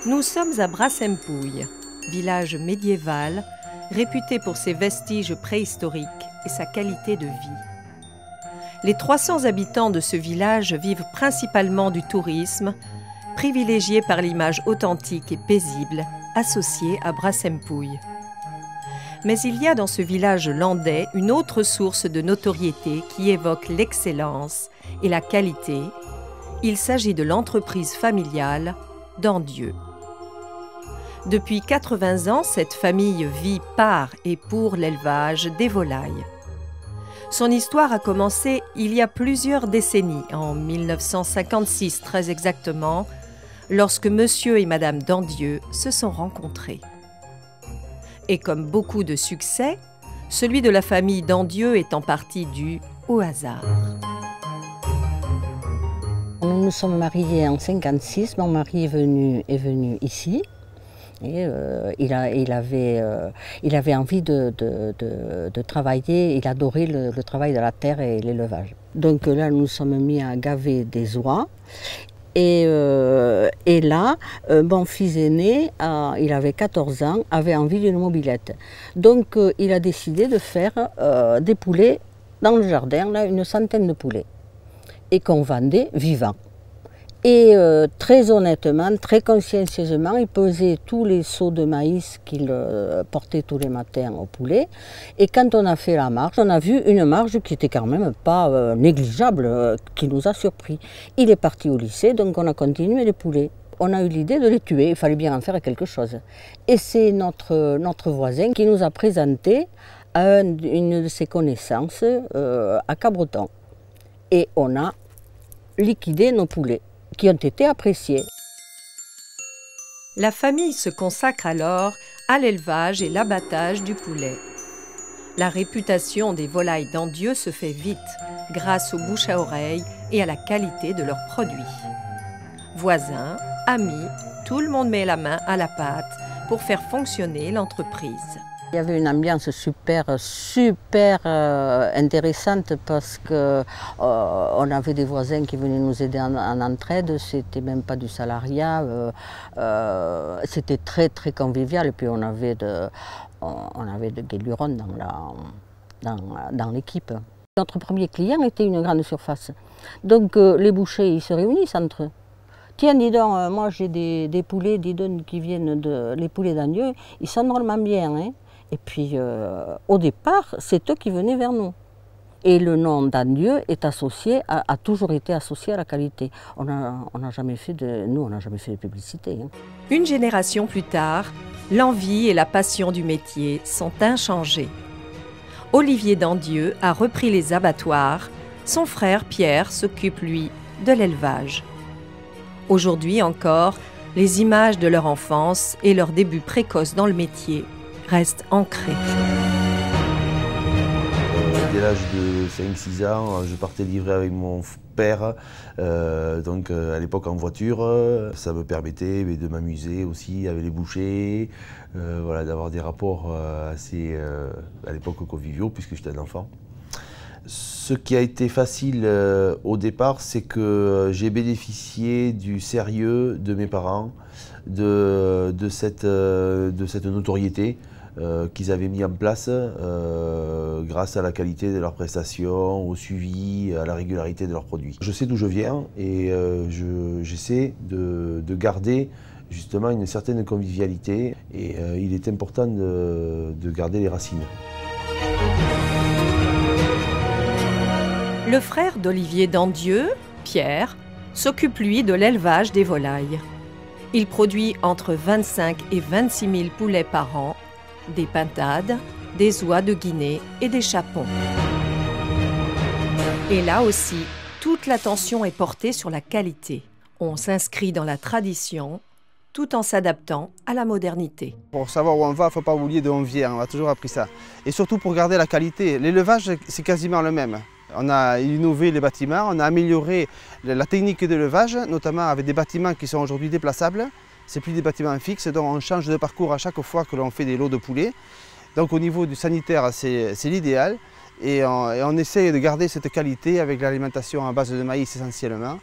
Nous sommes à Brasempouy, village médiéval, réputé pour ses vestiges préhistoriques et sa qualité de vie. Les 300 habitants de ce village vivent principalement du tourisme, privilégiés par l'image authentique et paisible associée à Brasempouy. Mais il y a dans ce village landais une autre source de notoriété qui évoque l'excellence et la qualité. Il s'agit de l'entreprise familiale d'Andieu. Depuis 80 ans, cette famille vit par et pour l'élevage des volailles. Son histoire a commencé il y a plusieurs décennies, en 1956 très exactement, lorsque monsieur et madame d'Andieu se sont rencontrés. Et comme beaucoup de succès, celui de la famille d'Andieu est en partie dû au hasard. Nous nous sommes mariés en 1956, mon mari est venu ici. Et il avait envie de travailler, il adorait le travail de la terre et l'élevage. Donc là, nous nous sommes mis à gaver des oies. Et là, mon fils aîné, il avait 14 ans, avait envie d'une mobilette. Donc il a décidé de faire des poulets dans le jardin, là, une centaine de poulets, et qu'on vendait vivants. Et très honnêtement, très consciencieusement, il pesait tous les seaux de maïs qu'il portait tous les matins au poulet. Et quand on a fait la marge, on a vu une marge qui était quand même pas négligeable, qui nous a surpris. Il est parti au lycée, donc on a continué les poulets. On a eu l'idée de les tuer, il fallait bien en faire quelque chose. Et c'est notre voisin qui nous a présenté à une de ses connaissances à Cabreton. Et on a liquidé nos poulets, qui ont été appréciés. La famille se consacre alors à l'élevage et l'abattage du poulet. La réputation des volailles d'Andieu se fait vite grâce au bouche à oreille et à la qualité de leurs produits. Voisins, amis, tout le monde met la main à la pâte pour faire fonctionner l'entreprise. Il y avait une ambiance super intéressante parce que on avait des voisins qui venaient nous aider en entraide, c'était même pas du salariat, c'était très convivial et puis on avait de guéluron dans l'équipe. Notre premier client était une grande surface, donc les bouchers ils se réunissent entre eux. Tiens, dis donc, moi j'ai des poulets, dis donc, qui viennent les poulets d'Andieu, ils sont drôlement bien, hein. Et puis, au départ, c'est eux qui venaient vers nous. Et le nom d'Andieu a toujours été associé à la qualité. On n'a jamais fait de publicité. Hein. Une génération plus tard, l'envie et la passion du métier sont inchangées. Olivier d'Andieu a repris les abattoirs. Son frère Pierre s'occupe, lui, de l'élevage. Aujourd'hui encore, les images de leur enfance et leur début précoce dans le métier restent ancrés. Dès l'âge de 5-6 ans, je partais livrer avec mon père, donc à l'époque en voiture. Ça me permettait de m'amuser aussi avec les bouchers, voilà, d'avoir des rapports assez, à l'époque, conviviaux, puisque j'étais un enfant. Ce qui a été facile au départ, c'est que j'ai bénéficié du sérieux de mes parents, de cette notoriété qu'ils avaient mis en place grâce à la qualité de leurs prestations, au suivi, à la régularité de leurs produits. Je sais d'où je viens et j'essaie de garder justement une certaine convivialité et il est important de garder les racines. Le frère d'Olivier d'Andieu, Pierre, s'occupe lui de l'élevage des volailles. Il produit entre 25 et 26 000 poulets par an, des pintades, des oies de Guinée et des chapons. Et là aussi, toute l'attention est portée sur la qualité. On s'inscrit dans la tradition tout en s'adaptant à la modernité. Pour savoir où on va, il ne faut pas oublier d'où on vient, on a toujours appris ça. Et surtout pour garder la qualité. L'élevage, c'est quasiment le même. On a innové les bâtiments, on a amélioré la technique d'élevage, notamment avec des bâtiments qui sont aujourd'hui déplaçables. Ce n'est plus des bâtiments fixes, donc on change de parcours à chaque fois que l'on fait des lots de poulets. Donc au niveau du sanitaire, c'est l'idéal. Et on essaye de garder cette qualité avec l'alimentation à base de maïs essentiellement.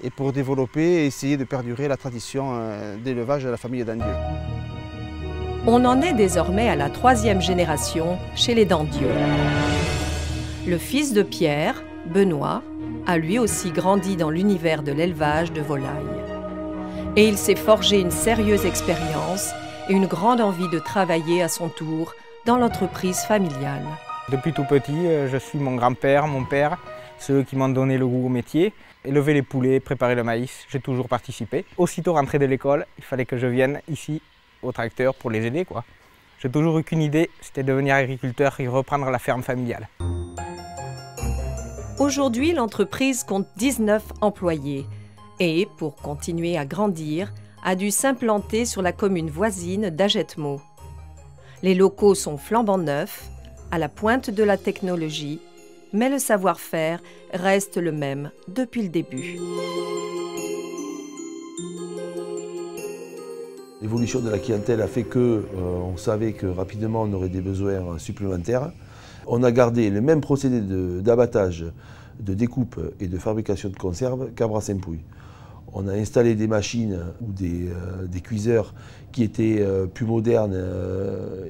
et pour développer et essayer de perdurer la tradition d'élevage de la famille d'Andieu. On en est désormais à la 3e génération chez les Dandieu. Le fils de Pierre, Benoît, a lui aussi grandi dans l'univers de l'élevage de volailles. Et il s'est forgé une sérieuse expérience et une grande envie de travailler à son tour dans l'entreprise familiale. Depuis tout petit, je suis mon grand-père, mon père, ceux qui m'ont donné le goût au métier. Élever les poulets, préparer le maïs, j'ai toujours participé. Aussitôt rentré de l'école, il fallait que je vienne ici au tracteur pour les aider, quoi. J'ai toujours eu qu'une idée, c'était devenir agriculteur et reprendre la ferme familiale. Aujourd'hui, l'entreprise compte 19 employés et, pour continuer à grandir, a dû s'implanter sur la commune voisine d'Agetmo. Les locaux sont flambant neufs, à la pointe de la technologie, mais le savoir-faire reste le même depuis le début. L'évolution de la clientèle a fait qu'on savait que rapidement on aurait des besoins supplémentaires. On a gardé le même procédé d'abattage, de découpe et de fabrication de conserve qu'à Bras-Saint-Pouille. On a installé des machines ou des cuiseurs qui étaient plus modernes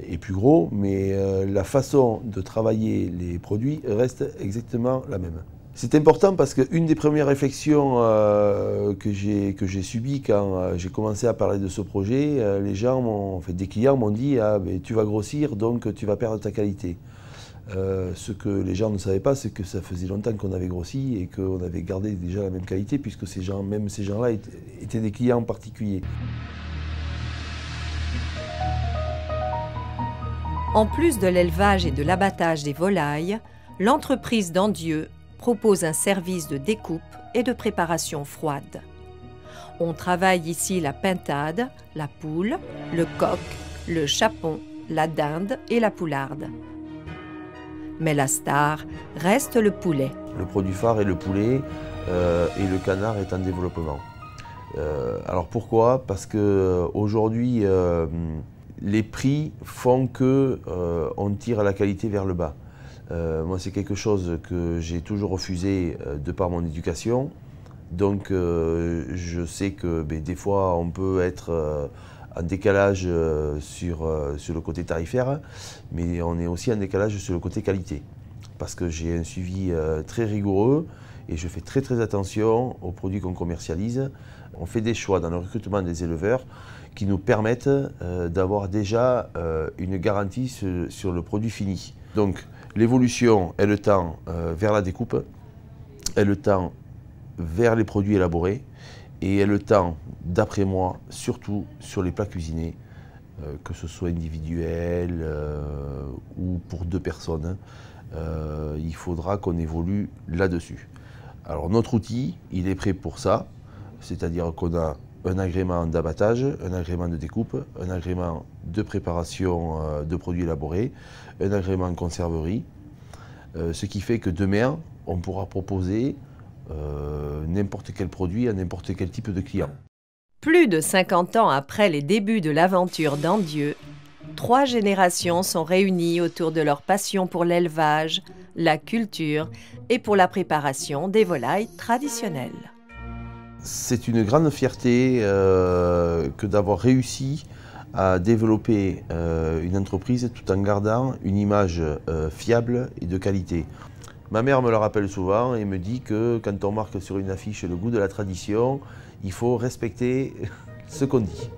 et plus gros, mais la façon de travailler les produits reste exactement la même. C'est important parce qu'une des premières réflexions que j'ai subies quand j'ai commencé à parler de ce projet, les gens des clients m'ont dit « Ah, ben, tu vas grossir, donc tu vas perdre ta qualité ». Ce que les gens ne savaient pas, c'est que ça faisait longtemps qu'on avait grossi et qu'on avait gardé déjà la même qualité, puisque même ces gens-là étaient des clients particuliers. En plus de l'élevage et de l'abattage des volailles, l'entreprise d'Andieu propose un service de découpe et de préparation froide. On travaille ici la pintade, la poule, le coq, le chapon, la dinde et la poularde. Mais la star reste le poulet. Le produit phare est le poulet et le canard est en développement. Alors pourquoi? Parce qu'aujourd'hui, les prix font qu'on tire la qualité vers le bas. Moi, c'est quelque chose que j'ai toujours refusé de par mon éducation. Donc, je sais que des fois, on peut être en décalage sur le côté tarifaire, mais on est aussi en décalage sur le côté qualité. Parce que j'ai un suivi très rigoureux et je fais très attention aux produits qu'on commercialise. On fait des choix dans le recrutement des éleveurs qui nous permettent d'avoir déjà une garantie sur le produit fini. Donc, l'évolution, elle tend vers la découpe, elle tend vers les produits élaborés et elle tend, d'après moi, surtout sur les plats cuisinés, que ce soit individuel ou pour 2 personnes. Il faudra qu'on évolue là-dessus. Alors notre outil, il est prêt pour ça, c'est-à-dire qu'on a un agrément d'abattage, un agrément de découpe, un agrément de préparation de produits élaborés, un agrément de conserverie, ce qui fait que demain, on pourra proposer n'importe quel produit à n'importe quel type de client. Plus de 50 ans après les débuts de l'aventure d'Andieu, 3 générations sont réunies autour de leur passion pour l'élevage, la culture et pour la préparation des volailles traditionnelles. C'est une grande fierté que d'avoir réussi à développer une entreprise tout en gardant une image fiable et de qualité. Ma mère me le rappelle souvent et me dit que quand on marque sur une affiche le goût de la tradition, il faut respecter ce qu'on dit.